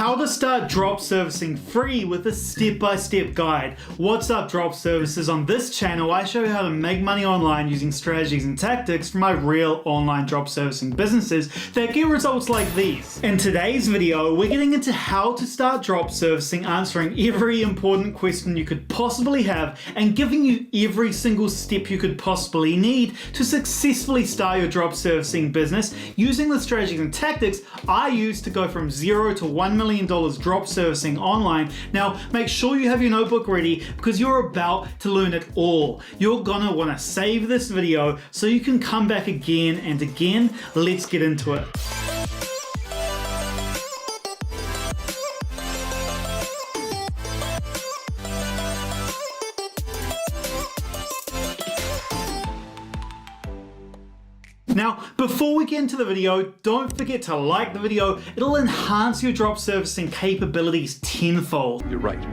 How to start drop servicing free with a step-by-step guide. What's up, drop services? On this channel, I show you how to make money online using strategies and tactics from my real online drop servicing businesses that get results like these. In today's video, we're getting into how to start drop servicing, answering every important question you could possibly have, and giving you every single step you could possibly need to successfully start your drop servicing business using the strategies and tactics I use to go from $0 to $1 million drop servicing online. Now, make sure you have your notebook ready because you're about to learn it all. You're gonna wanna save this video so you can come back again and again. Let's get into it. Now, before we get into the video, don't forget to like the video. It'll enhance your drop servicing capabilities tenfold. You're right.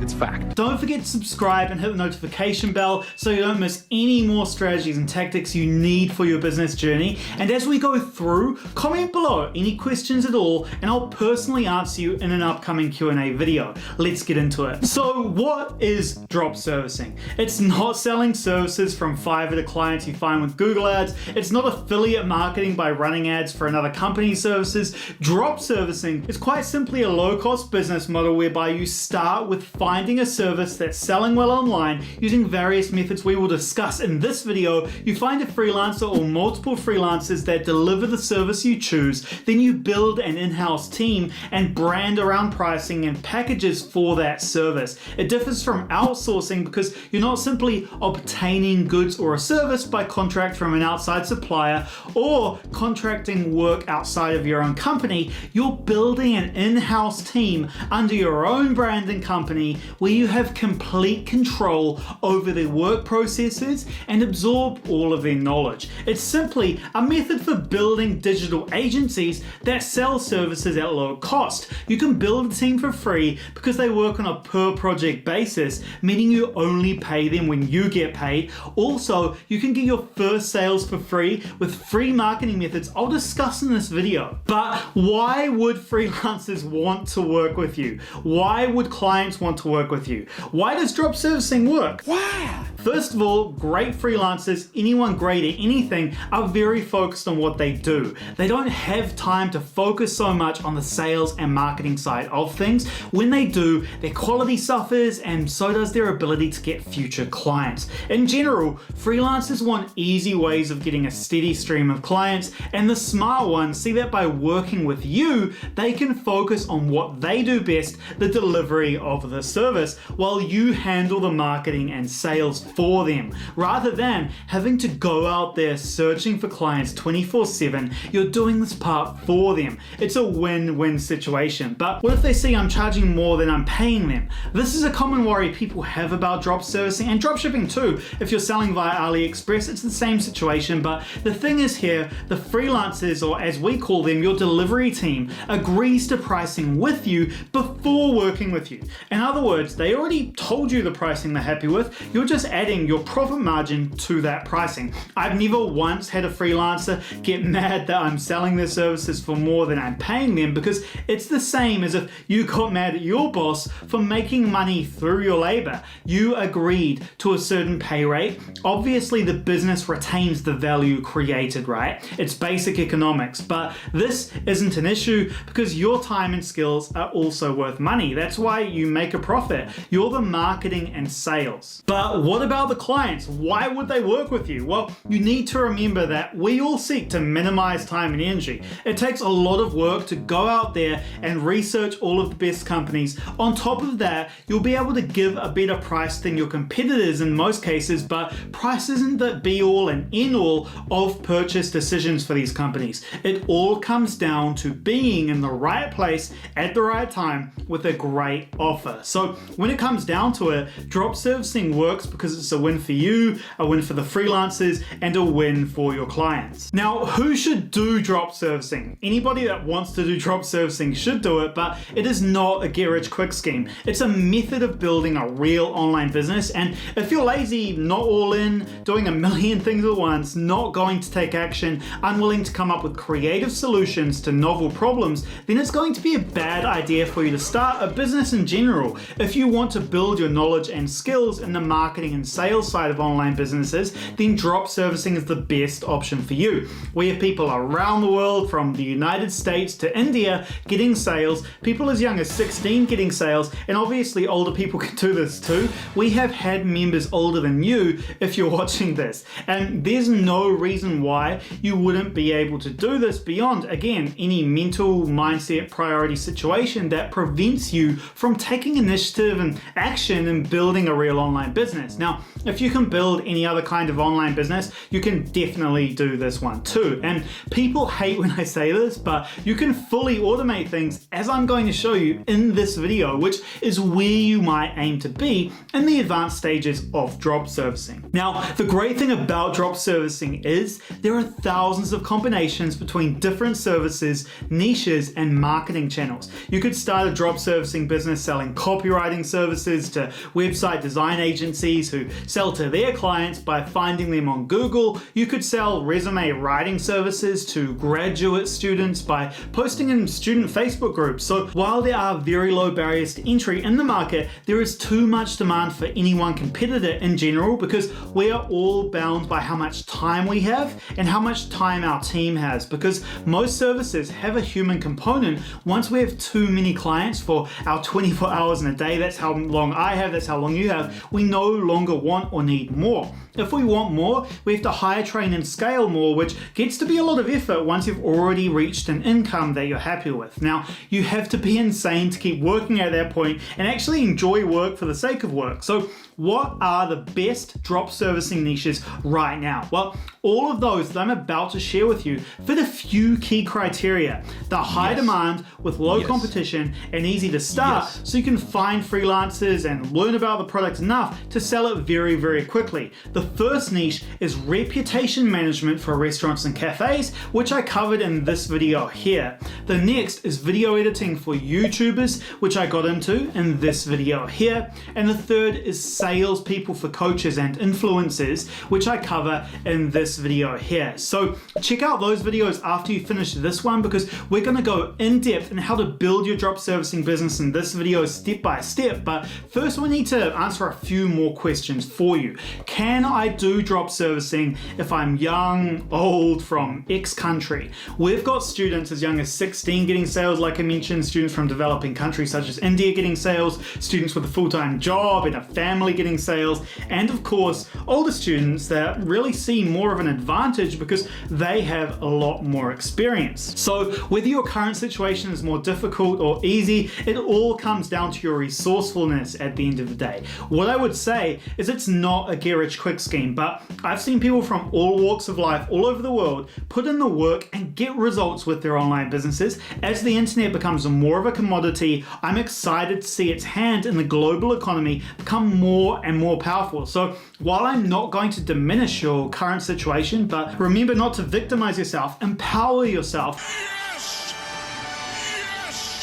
It's fact. Don't forget to subscribe and hit the notification bell so you don't miss any more strategies and tactics you need for your business journey. And as we go through, comment below any questions at all, and I'll personally answer you in an upcoming Q&A video. Let's get into it. So what is drop servicing? It's not selling services from Fiverr to clients you find with Google ads. It's not affiliate marketing by running ads for another company's services. Drop servicing is quite simply a low-cost business model whereby you start with finding a service that's selling well online using various methods we will discuss in this video. You find a freelancer or multiple freelancers that deliver the service you choose. Then you build an in-house team and brand around pricing and packages for that service. It differs from outsourcing because you're not simply obtaining goods or a service by contract from an outside supplier or contracting work outside of your own company. You're building an in-house team under your own brand and company where you have complete control over their work processes and absorb all of their knowledge. It's simply a method for building digital agencies that sell services at low cost. You can build a team for free because they work on a per project basis, meaning you only pay them when you get paid. Also, you can get your first sales for free with free marketing methods I'll discuss in this video. But why would freelancers want to work with you? Why would clients want to work with you? Why does drop servicing work? Wow. First of all, great freelancers, anyone great at anything, are very focused on what they do. They don't have time to focus so much on the sales and marketing side of things. When they do, their quality suffers and so does their ability to get future clients. In general, freelancers want easy ways of getting a steady stream of clients, and the smart ones see that by working with you, they can focus on what they do best, the delivery of the service, while you handle the marketing and sales for them. Rather than having to go out there searching for clients 24/7, you're doing this part for them. It's a win-win situation. But what if they see I'm charging more than I'm paying them? This is a common worry people have about drop servicing and drop shipping too. If you're selling via AliExpress, it's the same situation. But the thing is here, the freelancers, or as we call them, your delivery team, agrees to pricing with you before working with you. In other words, they already told you the pricing they're happy with. You're just adding your profit margin to that pricing. I've never once had a freelancer get mad that I'm selling their services for more than I'm paying them, because it's the same as if you got mad at your boss for making money through your labor. You agreed to a certain pay rate. Obviously, the business retains the value created, right? It's basic economics, but this isn't an issue because your time and skills are also worth money. That's why you make a profit. You're the marketing and sales. But what about the clients? Why would they work with you? Well, you need to remember that we all seek to minimize time and energy. It takes a lot of work to go out there and research all of the best companies. On top of that, you'll be able to give a better price than your competitors in most cases, but price isn't the be all and end all of purchase decisions for these companies. It all comes down to being in the right place at the right time with a great offer. So So when it comes down to it, drop servicing works because it's a win for you, a win for the freelancers, and a win for your clients. Now, who should do drop servicing? Anybody that wants to do drop servicing should do it, but it is not a get-rich-quick scheme. It's a method of building a real online business, and if you're lazy, not all in, doing a million things at once, not going to take action, unwilling to come up with creative solutions to novel problems, then it's going to be a bad idea for you to start a business in general. If you want to build your knowledge and skills in the marketing and sales side of online businesses, then drop servicing is the best option for you. We have people around the world, from the United States to India, getting sales, people as young as 16 getting sales, and obviously older people can do this too. We have had members older than you if you're watching this, and there's no reason why you wouldn't be able to do this beyond, again, any mental mindset priority situation that prevents you from taking initiative and action in building a real online business. Now, if you can build any other kind of online business, you can definitely do this one too. And people hate when I say this, but you can fully automate things, as I'm going to show you in this video, which is where you might aim to be in the advanced stages of drop servicing. Now, the great thing about drop servicing is there are thousands of combinations between different services, niches, and marketing channels. You could start a drop servicing business selling copywriting services to website design agencies who sell to their clients by finding them on Google. You could sell resume writing services to graduate students by posting in student Facebook groups. So while there are very low barriers to entry in the market, there is too much demand for any one competitor in general, because we are all bound by how much time we have and how much time our team has, because most services have a human component. Once we have too many clients for our 24 hours in a day, that's how long I have, that's how long you have, we no longer want or need more. If we want more, we have to hire, train, and scale more, which gets to be a lot of effort once you've already reached an income that you're happy with. Now, you have to be insane to keep working at that point and actually enjoy work for the sake of work. So what are the best drop servicing niches right now? Well, all of those that I'm about to share with you fit a few key criteria. They're high demand with low competition and easy to start, so you can find freelancers and learn about the product enough to sell it very, very quickly. The first niche is reputation management for restaurants and cafes, which I covered in this video here. The next is video editing for YouTubers, which I got into in this video here. And the third is salespeople for coaches and influencers, which I cover in this video here. So check out those videos after you finish this one, because we're going to go in depth in how to build your drop servicing business in this video step by step. But first, we need to answer a few more questions for you. Can I do drop servicing if I'm young, old, from X country? We've got students as young as 16 getting sales, like I mentioned, students from developing countries such as India getting sales, students with a full-time job and a family getting sales, and of course, older students that really see more of an advantage because they have a lot more experience. So whether your current situation is more difficult or easy, it all comes down to your resourcefulness at the end of the day. What I would say is it's not a get-rich-quick scheme, but I've seen people from all walks of life all over the world put in the work and get results with their online businesses. As the internet becomes more of a commodity, I'm excited to see its hand in the global economy become more and more powerful. So while I'm not going to diminish your current situation, but remember not to victimize yourself, empower yourself,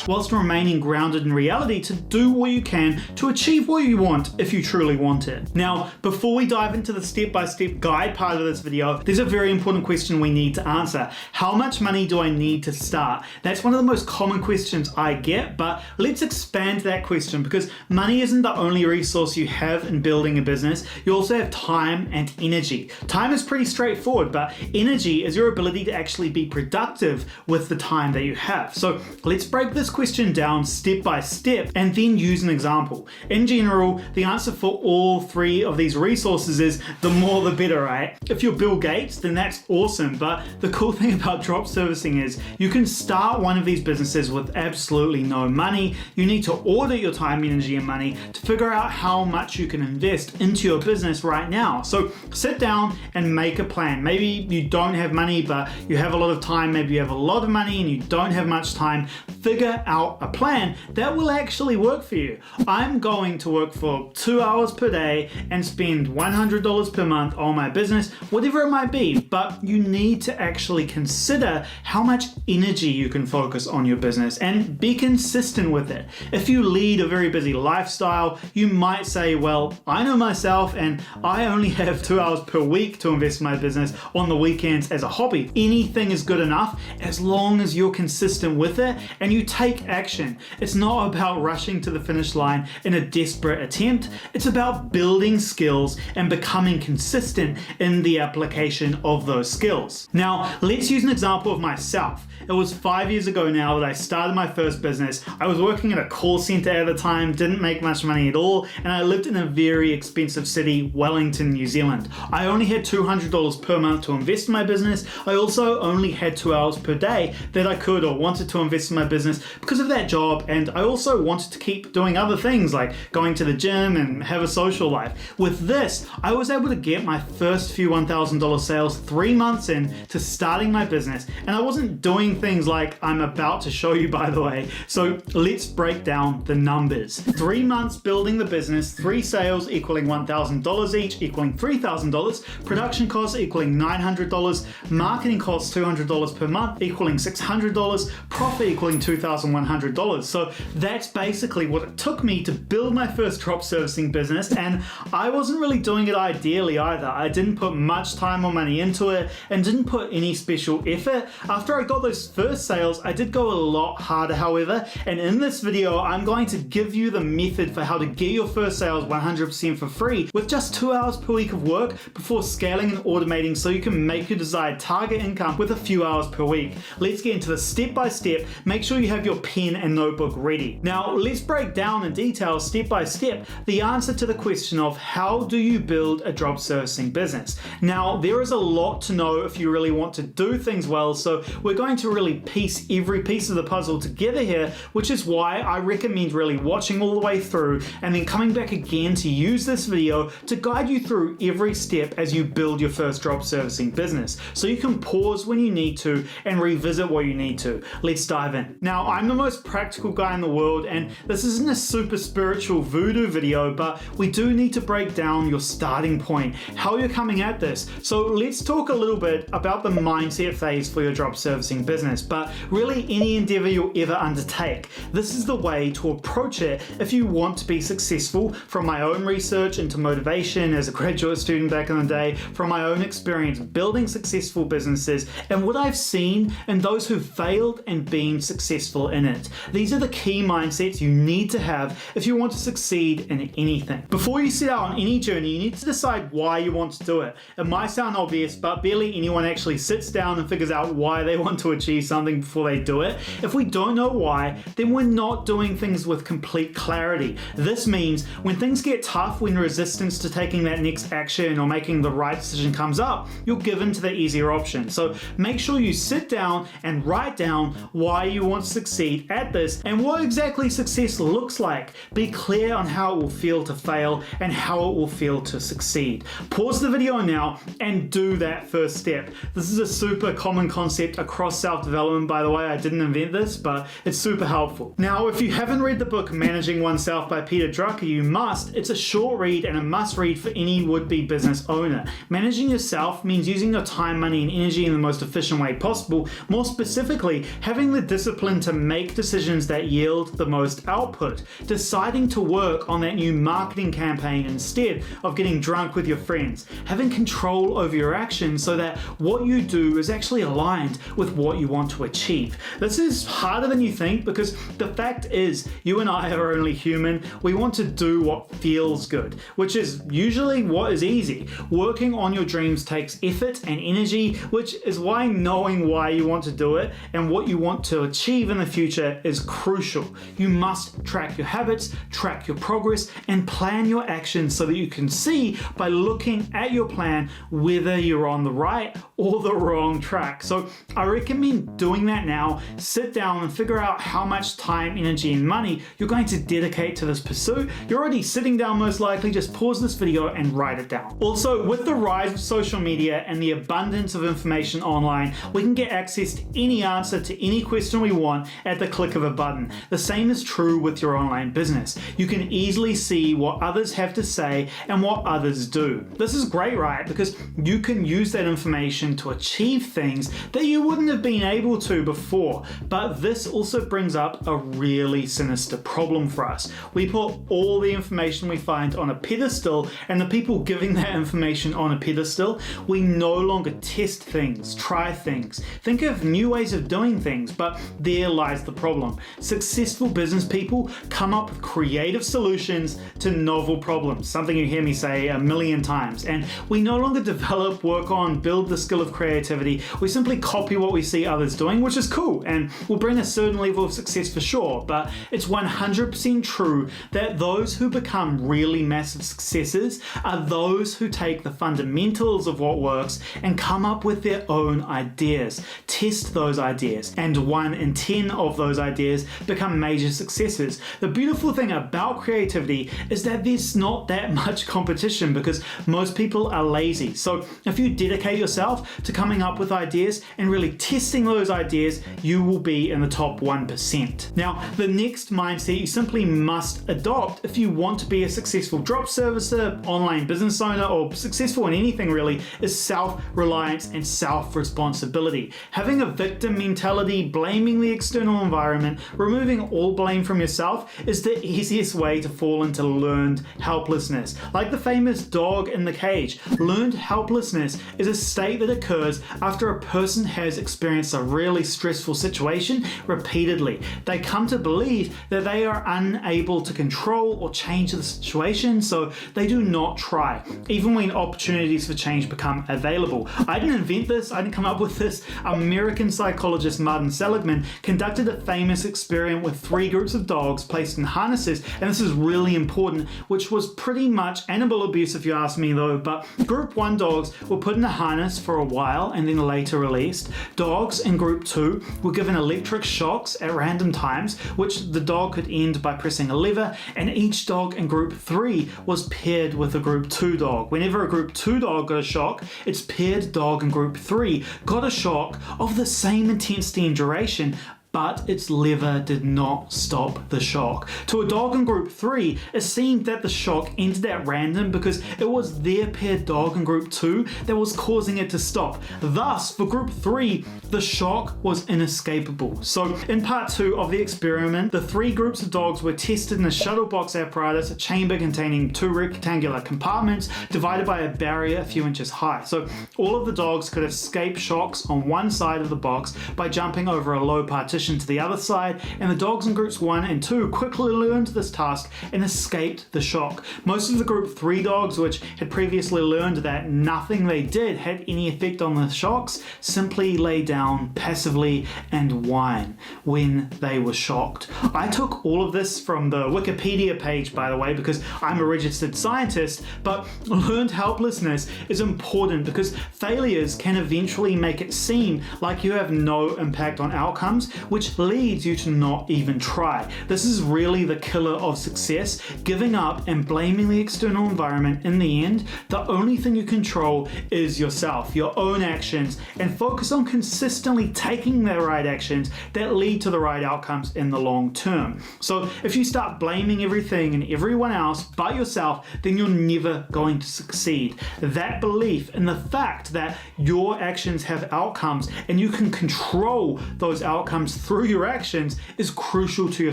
whilst remaining grounded in reality to do what you can to achieve what you want if you truly want it. Now, before we dive into the step-by-step guide part of this video, there's a very important question we need to answer. How much money do I need to start? That's one of the most common questions I get, but let's expand that question, because money isn't the only resource you have in building a business. You also have time and energy. Time is pretty straightforward, but energy is your ability to actually be productive with the time that you have. So let's break this question down step by step and then use an example. In general, the answer for all three of these resources is the more the better, right? If you're Bill Gates, then that's awesome, but the cool thing about drop servicing is you can start one of these businesses with absolutely no money. You need to audit your time, energy, and money to figure out how much you can invest into your business right now. So sit down and make a plan. Maybe you don't have money, but you have a lot of time. Maybe you have a lot of money and you don't have much time. Figure out a plan that will actually work for you. I'm going to work for 2 hours per day and spend $100 per month on my business, whatever it might be, but you need to actually consider how much energy you can focus on your business and be consistent with it. If you lead a very busy lifestyle, you might say, well, I know myself and I only have 2 hours per week to invest in my business on the weekends as a hobby. Anything is good enough as long as you're consistent with it and you take action. It's not about rushing to the finish line in a desperate attempt. It's about building skills and becoming consistent in the application of those skills. Now, let's use an example of myself. It was 5 years ago now that I started my first business. I was working at a call center at the time, didn't make much money at all, and I lived in a very expensive city, Wellington, New Zealand. I only had $200 per month to invest in my business. I also only had 2 hours per day that I could or wanted to invest in my business because of that job, and I also wanted to keep doing other things like going to the gym and have a social life. With this, I was able to get my first few $1,000 sales 3 months in to starting my business, and I wasn't doing things like I'm about to show you, by the way. So let's break down the numbers. 3 months building the business, 3 sales equaling $1,000 each, equaling $3,000, production costs equaling $900, marketing costs $200 per month, equaling $600, profit equaling $2,100. So that's basically what it took me to build my first drop servicing business, and I wasn't really doing it ideally either. I didn't put much time or money into it and didn't put any special effort. After I got those first sales, I did go a lot harder, however, and in this video, I'm going to give you the method for how to get your first sales 100% for free with just 2 hours per week of work before scaling and automating so you can make your desired target income with a few hours per week. Let's get into the step by step. Make sure you have your pen and notebook ready. Now, let's break down in detail, step by step, the answer to the question of how do you build a drop servicing business. Now, there is a lot to know if you really want to do things well, so we're going to really piece every piece of the puzzle together here, which is why I recommend really watching all the way through and then coming back again to use this video to guide you through every step as you build your first drop servicing business. So you can pause when you need to and revisit what you need to. Let's dive in. Now, I'm the most practical guy in the world, and this isn't a super spiritual voodoo video, but we do need to break down your starting point, how you're coming at this. So let's talk a little bit about the mindset phase for your drop servicing business, but really any endeavor you'll ever undertake. This is the way to approach it if you want to be successful. From my own research into motivation as a graduate student back in the day, from my own experience building successful businesses, and what I've seen in those who've failed and been successful in it. These are the key mindsets you need to have if you want to succeed in anything. Before you set out on any journey, you need to decide why you want to do it. It might sound obvious, but barely anyone actually sits down and figures out why they want to achieve something before they do it. If we don't know why, then we're not doing things with complete clarity. This means when things get tough, when resistance to taking that next action or making the right decision comes up, you're given to the easier option. So make sure you sit down and write down why you want to succeed at this and what exactly success looks like. Be clear on how it will feel to fail and how it will feel to succeed. Pause the video now and do that first step. This is a super common concept across self-development, by the way. I didn't invent this, but it's super helpful. Now, if you haven't read the book Managing Oneself by Peter Drucker, you must. It's a short read and a must read for any would-be business owner. Managing yourself means using your time, money, and energy in the most efficient way possible. More specifically, having the discipline to make decisions that yield the most output. Deciding to work on that new marketing campaign instead of getting drunk with your friends. Having control over your actions so that what you do is actually aligned with what you want to achieve. This is harder than you think because the fact is, you and I are only human. We want to do what feels good, which is usually what is easy. Working on your dreams takes effort and energy, which is why knowing why you want to do it and what you want to achieve in the future is crucial. You must track your habits, track your progress, and plan your actions so that you can see by looking at your plan whether you're on the right or the wrong track. So I recommend doing that now. Sit down and figure out how much time, energy, and money you're going to dedicate to this pursuit. You're already sitting down most likely. Just pause this video and write it down. Also, with the rise of social media and the abundance of information online, we can get access to any answer to any question we want at at the click of a button. The same is true with your online business. You can easily see what others have to say and what others do. This is great, right? Because you can use that information to achieve things that you wouldn't have been able to before. But this also brings up a really sinister problem for us. We put all the information we find on a pedestal, and the people giving that information on a pedestal, we no longer test things, try things, think of new ways of doing things, but there lies the problem. Successful business people come up with creative solutions to novel problems, something you hear me say a million times, and we no longer develop, work on, build the skill of creativity. We simply copy what we see others doing, which is cool and will bring a certain level of success for sure, but it's 100% true that those who become really massive successes are those who take the fundamentals of what works and come up with their own ideas, test those ideas, and 1 in 10 of those ideas become major successes. The beautiful thing about creativity is that there's not that much competition because most people are lazy. So if you dedicate yourself to coming up with ideas and really testing those ideas, you will be in the top 1%. Now, the next mindset you simply must adopt if you want to be a successful drop servicer, online business owner, or successful in anything really, is self-reliance and self-responsibility. Having a victim mentality, blaming the external environment, removing all blame from yourself is the easiest way to fall into learned helplessness. Like the famous dog in the cage, learned helplessness is a state that occurs after a person has experienced a really stressful situation repeatedly. They come to believe that they are unable to control or change the situation, so they do not try, even when opportunities for change become available. I didn't invent this, I didn't come up with this. American psychologist Martin Seligman conducted a famous experiment with 3 groups of dogs placed in harnesses, and this is really important, which was pretty much animal abuse if you ask me though, but group 1 dogs were put in a harness for a while and then later released. Dogs in group 2 were given electric shocks at random times, which the dog could end by pressing a lever, and each dog in group 3 was paired with a group 2 dog. Whenever a group 2 dog got a shock, its paired dog in group 3 got a shock of the same intensity and duration, but its lever did not stop the shock. To a dog in group 3, it seemed that the shock ended at random because it was their paired dog in group 2 that was causing it to stop. Thus, for group 3, the shock was inescapable. So, in part 2 of the experiment, the 3 groups of dogs were tested in a shuttle box apparatus, a chamber containing 2 rectangular compartments divided by a barrier a few inches high. So, all of the dogs could escape shocks on one side of the box by jumping over a low partition to the other side, and the dogs in groups 1 and 2 quickly learned this task and escaped the shock. Most of the group 3 dogs, which had previously learned that nothing they did had any effect on the shocks, simply lay down passively and whine when they were shocked. I took all of this from the Wikipedia page, by the way, because I'm a registered scientist, but learned helplessness is important because failures can eventually make it seem like you have no impact on outcomes, which leads you to not even try. This is really the killer of success. Giving up and blaming the external environment. In the end, the only thing you control is yourself, your own actions, and focus on consistently taking the right actions that lead to the right outcomes in the long term. So if you start blaming everything and everyone else but yourself, then you're never going to succeed. That belief in the fact that your actions have outcomes and you can control those outcomes through your actions is crucial to your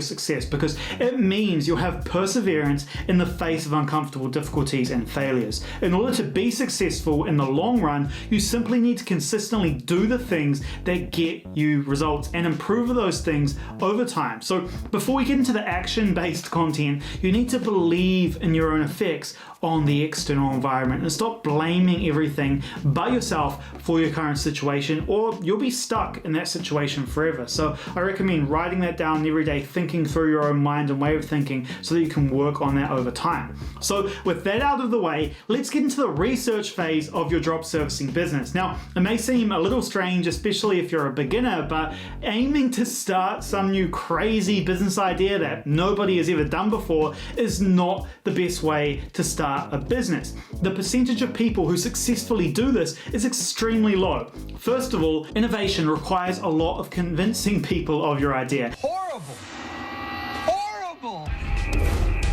success because it means you'll have perseverance in the face of uncomfortable difficulties and failures. In order to be successful in the long run, you simply need to consistently do the things that get you results and improve those things over time. So before we get into the action-based content, you need to believe in your own effects on the external environment and stop blaming everything but yourself for your current situation, or you'll be stuck in that situation forever. So I recommend writing that down every day, thinking through your own mind and way of thinking so that you can work on that over time. So with that out of the way, let's get into the research phase of your drop servicing business. Now, it may seem a little strange, especially if you're a beginner, but aiming to start some new crazy business idea that nobody has ever done before is not the best way to start a business. The percentage of people who successfully do this is extremely low. First of all, innovation requires a lot of convincing people of your idea. Horrible. Horrible.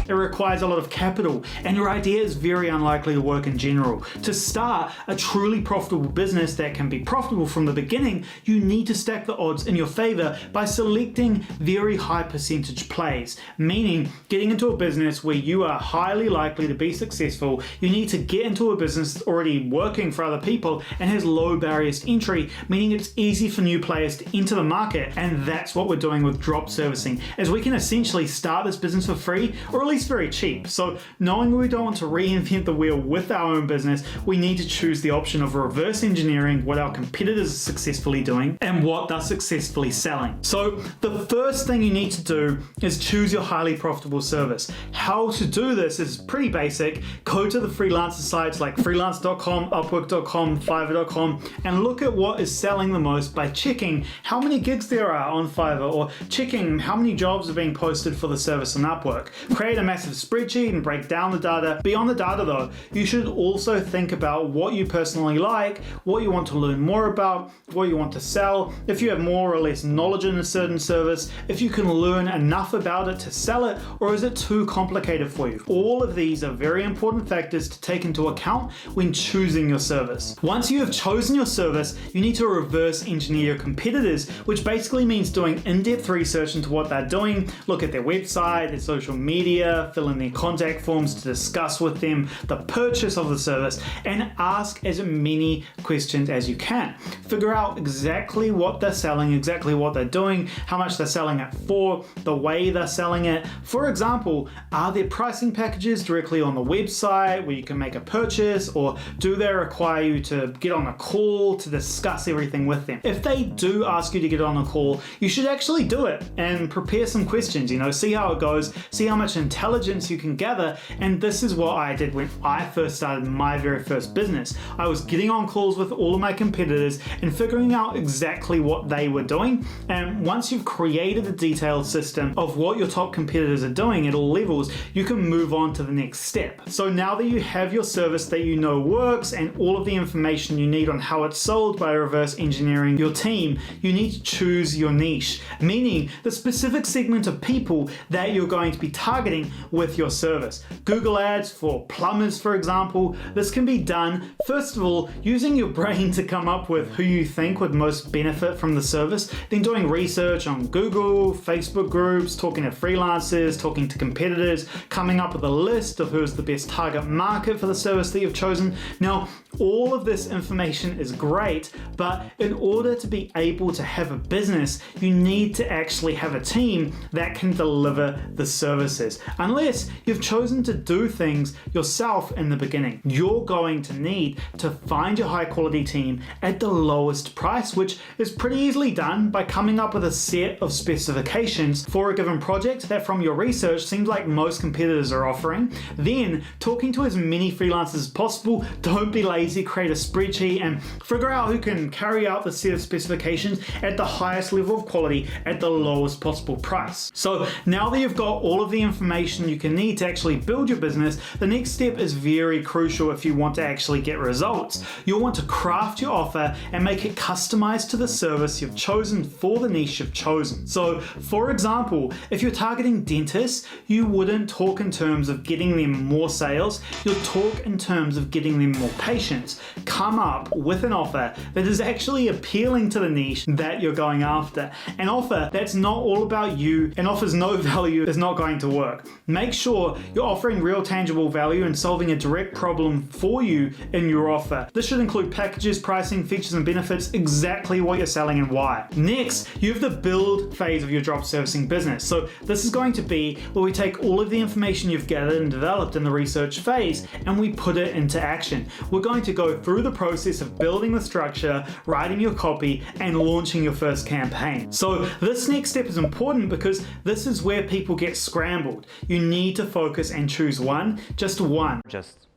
It requires a lot of capital, and your idea is very unlikely to work in general. To start a truly profitable business that can be profitable from the beginning, you need to stack the odds in your favor by selecting very high percentage plays, meaning getting into a business where you are highly likely to be successful. You need to get into a business that's already working for other people and has low barriers to entry, meaning it's easy for new players to enter the market, and that's what we're doing with drop servicing, as we can essentially start this business for free, or at least very cheap. So knowing we don't want to reinvent the wheel with our own business, we need to choose the option of reverse engineering what our competitors are successfully doing and what they're successfully selling. So the first thing you need to do is choose your highly profitable service. How to do this is pretty basic. Go to the freelancer sites like freelance.com, upwork.com, fiverr.com, and look at what is selling the most by checking how many gigs there are on Fiverr, or checking how many jobs are being posted for the service on Upwork. Create a massive spreadsheet and break down the data. Beyond the data though, you should also think about what you personally like, what you want to learn more about, what you want to sell, if you have more or less knowledge in a certain service, if you can learn enough about it to sell it, or is it too complicated for you. All of these are very important factors to take into account when choosing your service. Once you have chosen your service, you need to reverse engineer your competitors, which basically means doing in-depth research into what they're doing, look at their website, their social media, fill in their contact forms to discuss with them the purchase of the service, and ask as many questions as you can. Figure out exactly what they're selling, exactly what they're doing, how much they're selling it for, the way they're selling it. For example, are there pricing packages directly on the website where you can make a purchase, or do they require you to get on a call to discuss everything with them? If they do ask you to get on a call, you should actually do it and prepare some questions, see how it goes, see how much intelligence you can gather. And this is what I did when I first started my very first business. I was getting on calls with all of my competitors and figuring out exactly what they were doing. And once you've created a detailed system of what your top competitors are doing at all levels, you can move on to the next step. So now that you have your service that you know works and all of the information you need on how it's sold by reverse engineering your team, you need to choose your niche, meaning the specific segment of people that you're going to be targeting with your service. Google Ads for plumbers, for example. This can be done, first of all, using your brain to come up with who you think would most benefit from the service, then doing research on Google, Facebook groups, talking to freelancers, talking to competitors, coming up with a list of who is the best target market for the service that you've chosen. Now, all of this information is great, but in order to be able to have a business, you need to actually have a team that can deliver the services. Unless you've chosen to do things yourself in the beginning, you're going to need to find your high quality team at the lowest price, which is pretty easily done by coming up with a set of specifications for a given project that from your research seems like most competitors are offering. Then talking to as many freelancers as possible. Don't be lazy, create a spreadsheet and figure out who can carry out the set of specifications at the highest level of quality at the lowest possible price. So now that you've got all of the information you can need to actually build your business, the next step is very crucial if you want to actually get results. You'll want to craft your offer and make it customized to the service you've chosen for the niche you've chosen. So for example, if you're targeting dentists, you wouldn't talk in terms of getting them more sales, you'll talk in terms of getting them more patients. Come up with an offer that is actually appealing to the niche that you're going after. An offer that's not all about you and offers no value is not going to work. Make sure you're offering real tangible value and solving a direct problem for you in your offer. This should include packages, pricing, features and benefits, exactly what you're selling and why. Next, you have the build phase of your drop servicing business. So this is going to be where we take all of the information you've gathered and developed in the research phase and we put it into action. We're going to go through the process of building the structure, writing your copy, and launching your first campaign. So this next step is important because this is where people get scrambled. You need to focus and choose one, just one. Just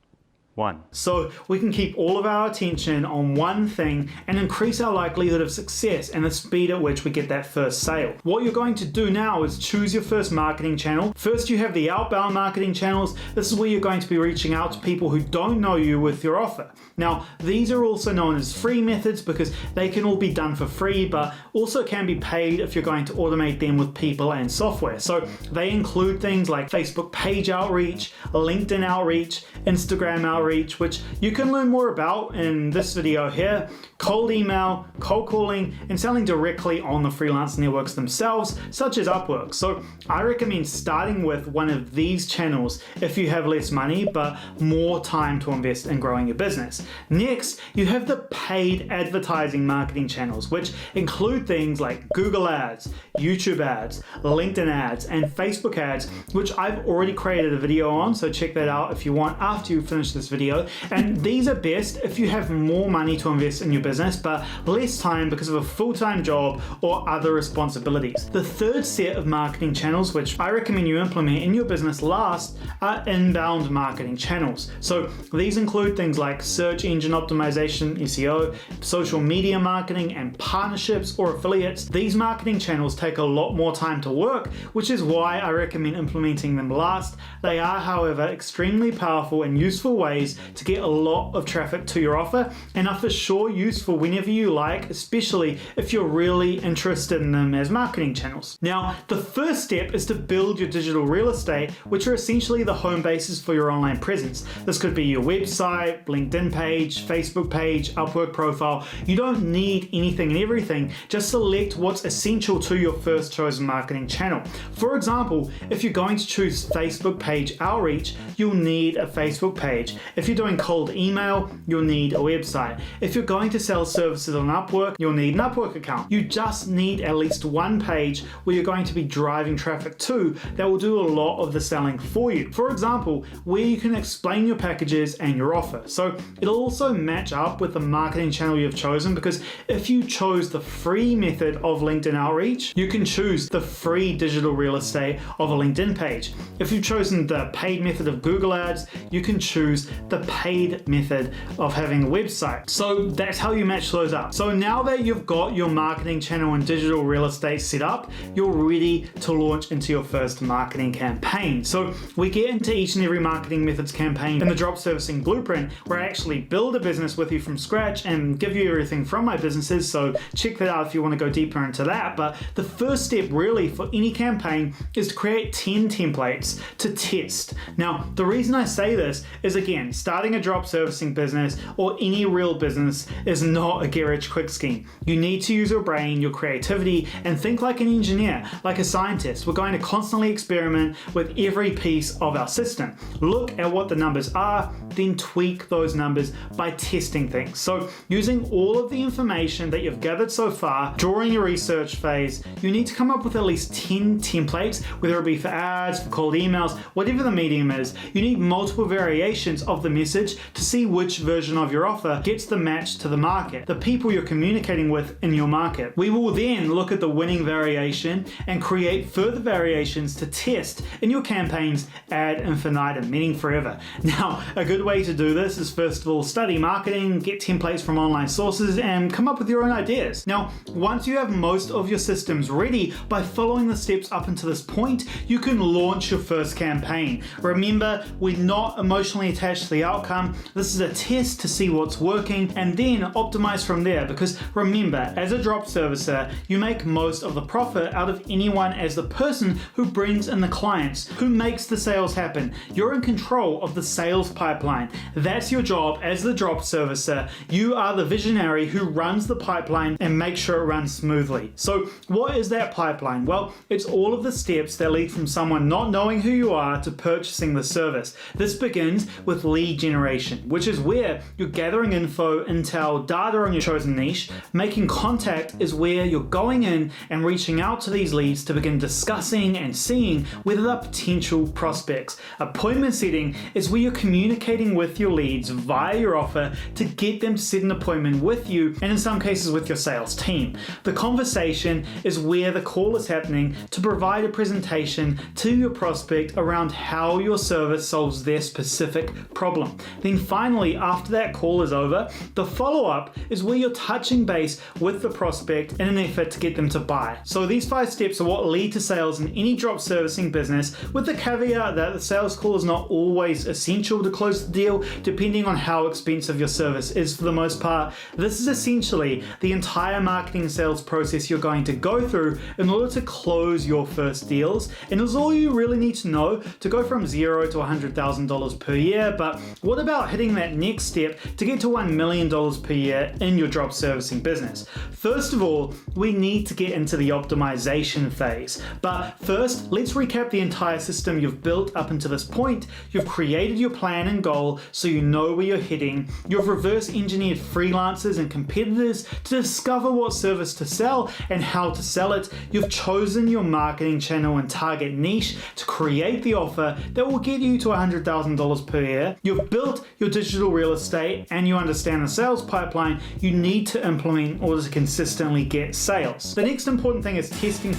1. So we can keep all of our attention on one thing and increase our likelihood of success and the speed at which we get that first sale. What you're going to do now is choose your first marketing channel. First, you have the outbound marketing channels. This is where you're going to be reaching out to people who don't know you with your offer. Now, these are also known as free methods because they can all be done for free, but also can be paid if you're going to automate them with people and software. So they include things like Facebook page outreach, LinkedIn outreach, Instagram outreach, which you can learn more about in this video here, cold email, cold calling, and selling directly on the freelance networks themselves, such as Upwork. So I recommend starting with one of these channels if you have less money but more time to invest in growing your business. Next, you have the paid advertising marketing channels, which include things like Google ads, YouTube ads, LinkedIn ads, and Facebook ads, which I've already created a video on, so check that out if you want after you finish this video. And these are best if you have more money to invest in your business but less time because of a full-time job or other responsibilities. The third set of marketing channels, which I recommend you implement in your business last, are inbound marketing channels. So these include things like search engine optimization, SEO, social media marketing, and partnerships or affiliates. These marketing channels take a lot more time to work, which is why I recommend implementing them last. They are, however, extremely powerful and useful ways to get a lot of traffic to your offer, and are for sure useful whenever you like, especially if you're really interested in them as marketing channels. Now, the first step is to build your digital real estate, which are essentially the home bases for your online presence. This could be your website, LinkedIn page, Facebook page, Upwork profile. You don't need anything and everything, just select what's essential to your first chosen marketing channel. For example, if you're going to choose Facebook page outreach, you'll need a Facebook page. If you're doing cold email, you'll need a website. If you're going to sell services on Upwork, you'll need an Upwork account. You just need at least one page where you're going to be driving traffic to that will do a lot of the selling for you. For example, where you can explain your packages and your offer. So it'll also match up with the marketing channel you've chosen, because if you chose the free method of LinkedIn outreach, you can choose the free digital real estate of a LinkedIn page. If you've chosen the paid method of Google ads, you can choose the paid method of having a website. So that's how you match those up. So now that you've got your marketing channel and digital real estate set up, you're ready to launch into your first marketing campaign. So we get into each and every marketing methods campaign in the drop servicing blueprint, where I actually build a business with you from scratch and give you everything from my businesses. So check that out if you want to go deeper into that. But the first step really for any campaign is to create 10 templates to test. Now, the reason I say this is, again, starting a drop servicing business or any real business is not a get rich quick scheme. You need to use your brain, your creativity, and think like an engineer, like a scientist. We're going to constantly experiment with every piece of our system. Look at what the numbers are, then tweak those numbers by testing things. So using all of the information that you've gathered so far during your research phase, you need to come up with at least 10 templates, whether it be for ads, for cold emails, whatever the medium is. You need multiple variations of the message to see which version of your offer gets the match to the market, the people you're communicating with in your market. We will then look at the winning variation and create further variations to test in your campaigns ad infinitum, meaning forever. Now, a good way to do this is first of all study marketing, get templates from online sources, and come up with your own ideas. Now, once you have most of your systems ready, by following the steps up until this point, you can launch your first campaign. Remember, we're not emotionally attached to the outcome. This is a test to see what's working and then optimize from there, because remember, as a drop servicer, you make most of the profit out of anyone as the person who brings in the clients, who makes the sales happen. You're in control of the sales pipeline. That's your job as the drop servicer. You are the visionary who runs the pipeline and makes sure it runs smoothly. So what is that pipeline? Well, it's all of the steps that lead from someone not knowing who you are to purchasing the service. This begins with lead generation, which is where you're gathering info, intel, data on your chosen niche. Making contact is where you're going in and reaching out to these leads to begin discussing and seeing whether they're potential prospects. Appointment setting is where you're communicating with your leads via your offer to get them to set an appointment with you, and in some cases with your sales team. The conversation is where the call is happening to provide a presentation to your prospect around how your service solves their specific problem. problem. Then finally, after that call is over, the follow-up is where you're touching base with the prospect in an effort to get them to buy. So these 5 steps are what lead to sales in any drop servicing business, with the caveat that the sales call is not always essential to close the deal, depending on how expensive your service is for the most part. This is essentially the entire marketing and sales process you're going to go through in order to close your first deals, and it's all you really need to know to go from $0 to $100,000 per year. But what about hitting that next step to get to $1 million per year in your drop servicing business? First of all, we need to get into the optimization phase. But first, let's recap the entire system you've built up until this point. You've created your plan and goal so you know where you're heading. You've reverse engineered freelancers and competitors to discover what service to sell and how to sell it. You've chosen your marketing channel and target niche to create the offer that will get you to $100,000 per year. You've built your digital real estate and you understand the sales pipeline you need to implement in order to consistently get sales. The next important thing is testing,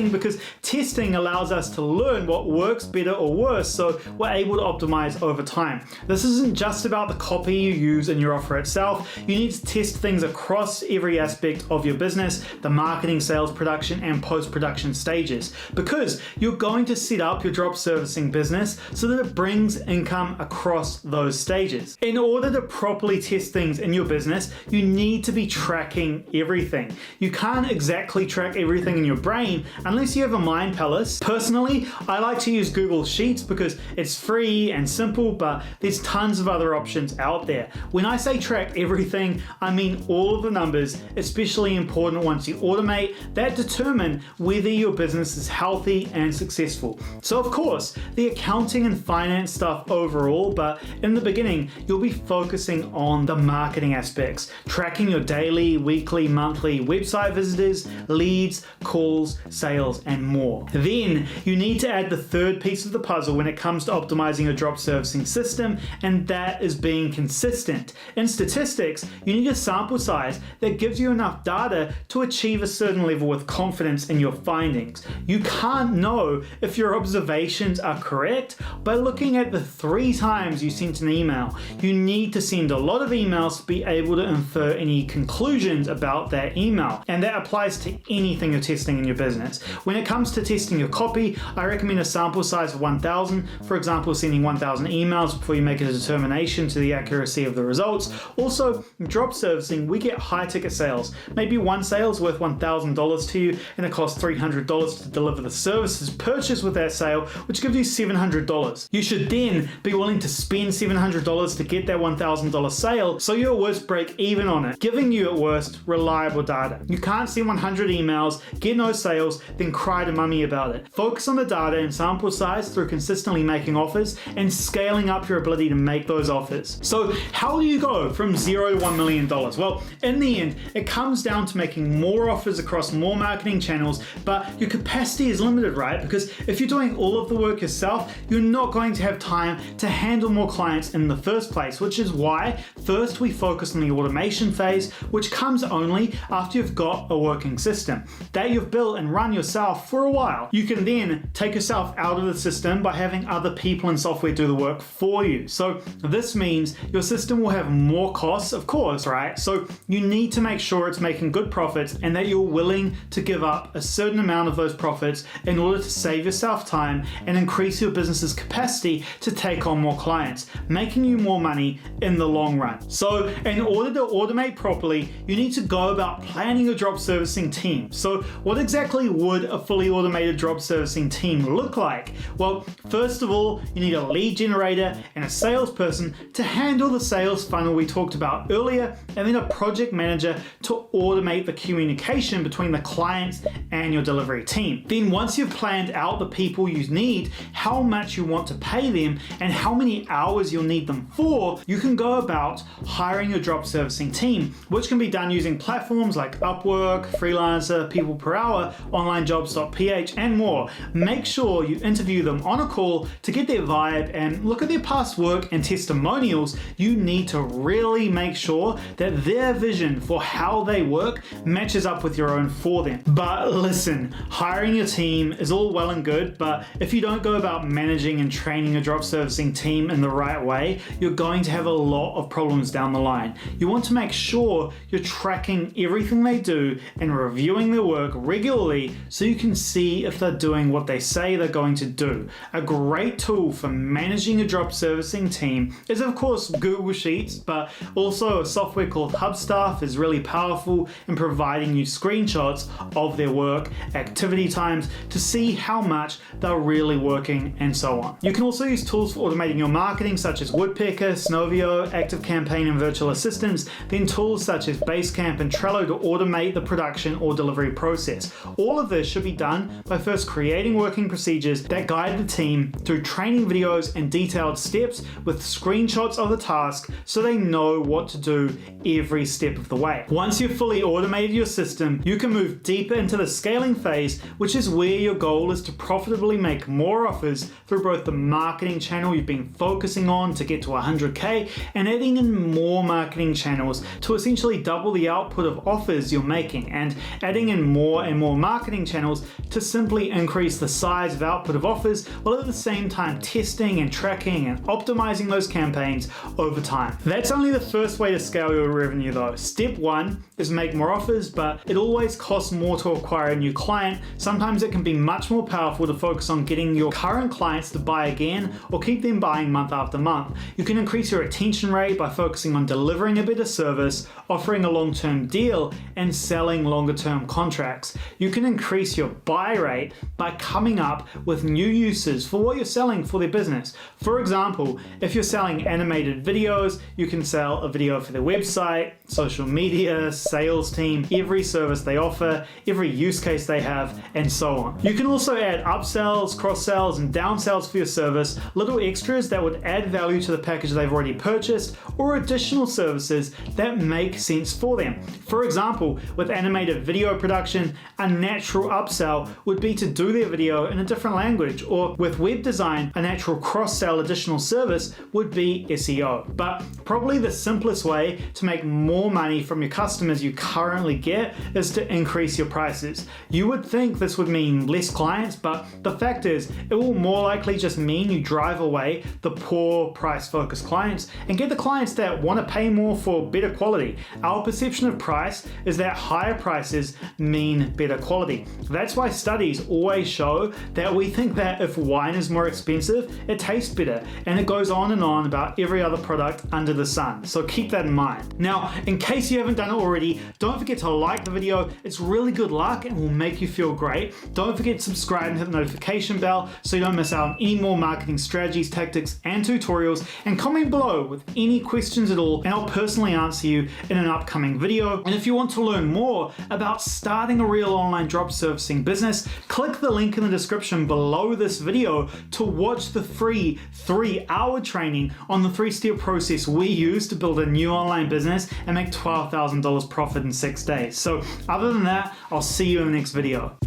because testing allows us to learn what works better or worse, so we're able to optimize over time. This isn't just about the copy you use in your offer itself. You need to test things across every aspect of your business, the marketing, sales, production, and post-production stages, because you're going to set up your drop servicing business so that it brings income across those stages. In order to properly test things in your business, you need to be tracking everything. You can't exactly track everything in your brain unless you have a mind palace. Personally, I like to use Google Sheets because it's free and simple, but there's tons of other options out there. When I say track everything, I mean all of the numbers, especially important ones you automate, that determine whether your business is healthy and successful. So of course, the accounting and finance stuff overall, but in the beginning, you'll be focusing on the marketing aspects, tracking your daily, weekly, monthly website visitors, leads, calls, sales, and more. Then you need to add the third piece of the puzzle when it comes to optimizing your drop servicing system, and that is being consistent. In statistics, you need a sample size that gives you enough data to achieve a certain level with confidence in your findings. You can't know if your observations are correct by looking at the 3 times you sent an email. You need to send a lot of emails to be able to infer any conclusions about that email, and that applies to anything you're testing in your business. When it comes to testing your copy, I recommend a sample size of 1,000. For example, sending 1,000 emails before you make a determination to the accuracy of the results. Also, in drop servicing, we get high ticket sales. Maybe one sale is worth $1,000 to you and it costs $300 to deliver the services purchased with that sale, which gives you $700. You should then be willing to spend $700 to get that $1,000 sale, so you're at worst break even on it, giving you at worst reliable data. You can't send 100 emails, get no sales, then cry to mummy about it. Focus on the data and sample size through consistently making offers and scaling up your ability to make those offers. So how do you go from $0 to $1 million? Well, in the end, it comes down to making more offers across more marketing channels, but your capacity is limited, right? Because if you're doing all of the work yourself, you're not going to have time to handle more clients in the first place, which is why first we focus on the automation phase, which comes only after you've got a working system that you've built and run yourself for a while. You can then take yourself out of the system by having other people and software do the work for you. So this means your system will have more costs, of course, right? So you need to make sure it's making good profits and that you're willing to give up a certain amount of those profits in order to save yourself time and increase your business's capacity to take on more clients, making you more money in the long run. So in order to automate properly, you need to go about planning a drop servicing team. So what exactly would a fully automated drop servicing team look like? Well, first of all, you need a lead generator and a salesperson to handle the sales funnel we talked about earlier, and then a project manager to automate the communication between the clients and your delivery team. Then once you've planned out the people you need, how much you want to pay them, and how many hours you'll need them for, you can go about hiring your drop servicing team, which can be done using platforms like Upwork, Freelancer, People Per Hour, OnlineJobs.ph, and more. Make sure you interview them on a call to get their vibe and look at their past work and testimonials. You need to really make sure that their vision for how they work matches up with your own for them. But listen, hiring your team is all well and good, but if you don't go about managing and training a drop servicing team team in the right way, you're going to have a lot of problems down the line. You want to make sure you're tracking everything they do and reviewing their work regularly so you can see if they're doing what they say they're going to do. A great tool for managing a drop servicing team is of course Google Sheets, but also a software called Hubstaff is really powerful in providing you screenshots of their work, activity times, to see how much they're really working and so on. You can also use tools for automating your marketing such as Woodpecker, Snovio, ActiveCampaign and Virtual Assistants, then tools such as Basecamp and Trello to automate the production or delivery process. All of this should be done by first creating working procedures that guide the team through training videos and detailed steps with screenshots of the task so they know what to do every step of the way. Once you've fully automated your system, you can move deeper into the scaling phase, which is where your goal is to profitably make more offers through both the marketing channel you've been focusing on to get to 100K and adding in more marketing channels to essentially double the output of offers you're making, and adding in more and more marketing channels to simply increase the size of output of offers while at the same time testing and tracking and optimizing those campaigns over time. That's only the first way to scale your revenue though. Step one is make more offers, but it always costs more to acquire a new client. Sometimes it can be much more powerful to focus on getting your current clients to buy again or keep them buying month after month. You can increase your retention rate by focusing on delivering a better service, offering a long-term deal, and selling longer-term contracts. You can increase your buy rate by coming up with new uses for what you're selling for their business. For example, if you're selling animated videos, you can sell a video for their website, social media, sales team, every service they offer, every use case they have, and so on. You can also add upsells, cross-sells, and downsells for your service, little extras that would add value to the package they've already purchased, or additional services that make sense for them. For example, with animated video production, a natural upsell would be to do their video in a different language, or with web design, a natural cross-sell additional service would be SEO. But probably the simplest way to make more money from your customers you currently get is to increase your prices. You would think this would mean less clients, but the fact is it will more likely just mean you drive away the poor price-focused clients and get the clients that want to pay more for better quality. Our perception of price is that higher prices mean better quality. That's why studies always show that we think that if wine is more expensive, it tastes better, and it goes on and on about every other product under the sun. So keep that in mind. Now, in case you haven't done it already, don't forget to like the video. It's really good luck and will make you feel great. Don't forget to subscribe and hit the notification bell so you don't miss out on any more marketing strategies, tactics, and tutorials, and comment below with any questions at all, and I'll personally answer you in an upcoming video. And if you want to learn more about starting a real online drop servicing business, click the link in the description below this video to watch the free 3-hour training on the 3-step process we use to build a new online business and make $12,000 profit in 6 days. So other than that, I'll see you in the next video.